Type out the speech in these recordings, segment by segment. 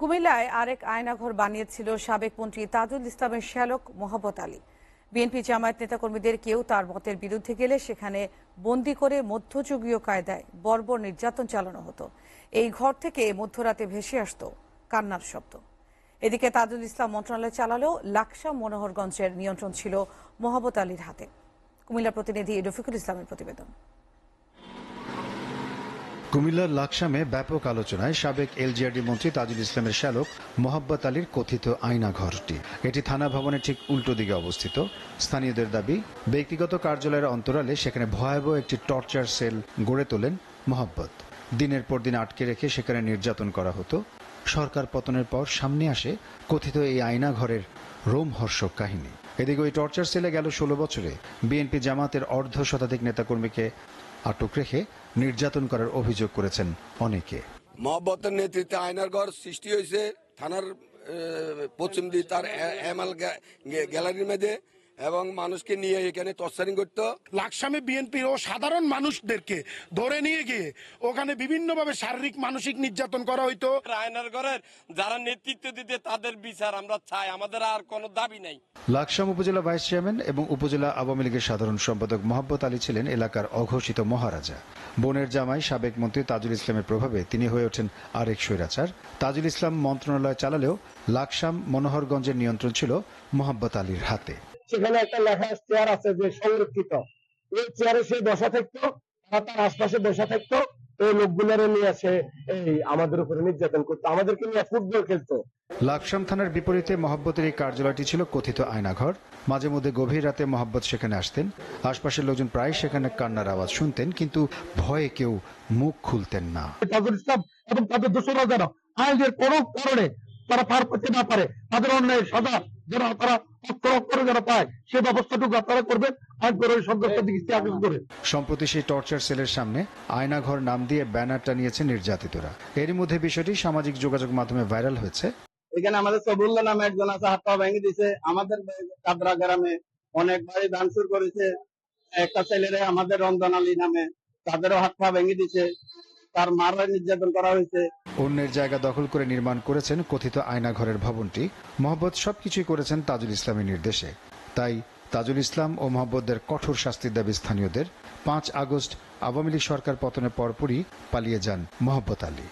কুমিল্লায় আরেক আয়নাঘর বানিয়েছিল সাবেক মন্ত্রী তাজুল ইসলামের শ্যালক মোহাম্মদ আলী। বিএনপি জামায়াত নেতাকর্মীদের কেউ তার মতের বিরুদ্ধে গেলে সেখানে বন্দি করে মধ্যযুগীয় কায়দায় বর্বর নির্যাতন চালানো হতো। এই ঘর থেকে মধ্যরাতে ভেসে আসত কান্নার শব্দ। এদিকে তাজুল ইসলাম মন্ত্রণালয় চালালেও লাকসাম মনোহরগঞ্জের নিয়ন্ত্রণ ছিল মোহাম্মদ আলীর হাতে। কুমিল্লা প্রতিনিধি রফিকুল ইসলামের প্রতিবেদন। কুমিল্লার লাকসামে ব্যাপক আলোচনায় সাবেক এলজিআরডি মন্ত্রী তাজুল ইসলামের শ্যালক মোহাম্মদ আলীর কথিত আয়না ঘরটি। এটি থানা ভবনের ঠিক উল্টো দিকে অবস্থিত। স্থানীয়দের দাবি, ব্যক্তিগত কার্যালয়ের অন্তরালে সেখানে ভয়াবহ একটি টর্চার সেল গড়ে তোলেন মোহাম্মদ। দিনের পর দিন আটকে রেখে সেখানে নির্যাতন করা হতো। সরকার পতনের পর সামনে আসে কথিত এই আয়না ঘরের রোমহর্ষক কাহিনী। এদিকে ওই টর্চার সেলে গেল 16 বছরে বিএনপি জামাতের অর্ধ শতাধিক নেতাকর্মীকে আটক রেখে নির্যাতন করার অভিযোগ করেছেন অনেকে। মহব্বতের নেতৃত্বে আয়নার ঘর সৃষ্টি হয়েছে থানার পশ্চিম দিকে তার এমএল গ্যালারির মধ্যে, এবং মানুষকে নিয়ে এখানে টর্চারিং করত। লাকসামে বিএনপির ও সাধারণ মানুষদেরকে ধরে নিয়ে গিয়ে ওখানে বিভিন্নভাবে শারীরিক মানসিক নির্যাতন করা হইতো। আয়নার ঘরের যারা নেতৃত্ব দিতে তাদের বিচার আমরা চাই, আমাদের আর কোনো দাবি নাই। লাকসাম উপজেলা ভাইস চেয়ারম্যান এবং উপজেলা আওয়ামী লীগের সাধারণ সম্পাদক মোহাম্মদ আলী ছিলেন এলাকার অঘোষিত মহারাজা। বোনের জামাই সাবেক মন্ত্রী তাজুল ইসলামের প্রভাবে তিনি হয়ে ওঠেন আরেক স্বৈরাচার। তাজুল ইসলাম মন্ত্রণালয় চালালেও লাকসাম মনোহরগঞ্জের নিয়ন্ত্রণ ছিল মোহাম্মদ আলীর হাতে। সেখানে একটা লেখা চেয়ার আছে যে সংরক্ষিত, এই চেয়ারে সে বসা থাকতো, তার আশপাশে বসা থাকতো। এই লোকগুলোরে নিয়ে আসে এই আমাদের উপরে নির্যাতন করতো, আমাদেরকে নিয়ে ফুটবল খেলতো। লাকসাম থানার বিপরীতে মোহাম্মদের এই কার্যালয়টি ছিল কথিত আয়নাঘর। মাঝে মধ্যে গভীর রাতে মোহাম্মদ সেখানে আসতেন। আশপাশের লোকজন প্রায় সেখানে কান্নার আওয়াজ শুনতেন, কিন্তু ভয়ে কেউ মুখ খুলতেন না। তাজুল ইসলাম এবং তাদের দোসররা যেন আইনের কোনো কারণে তারা পার করতে না পারে, তাদের অন্যায় সাজা যেন তারা অক্ষরে যেন পায়, সে ব্যবস্থাটুকু আপনারা করবেন। সম্প্রতি সেই টর্চার সেলের সামনে আয়নাঘর নাম দিয়ে ব্যানার টানিয়েছে নির্যাতিতরা। এরই মধ্যে বিষয়টি সামাজিক যোগাযোগ মাধ্যমে ভাইরাল হয়েছে। এখানে আমাদের সবুল্লাহ নামে একজন আছে, হাত পা ভেঙে দিয়েছে। আমাদের কাদরা গ্রামে অনেক বাড়ি ভাঙচুর করেছে। একটা ছেলেরে আমাদের রমজান আলী নামে, তাদেরও হাত পা ভেঙে দিয়েছে, তার মারা নির্যাতন করা হয়েছে। অন্যের জায়গা দখল করে নির্মাণ করেছেন কথিত আয়নাঘরের ভবনটি। মোহাম্মদ সবকিছুই করেছেন তাজুল ইসলামের নির্দেশে। তাই তাজুল ইসলাম ও মোহাম্মদের কঠোর শাস্তির দাবি স্থানীয়দের। 5 আগস্ট আওয়ামী লীগ সরকার পতনের পরপরই পালিয়ে যান মোহাম্মদ আলী।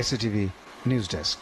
এসিটিভি news desk.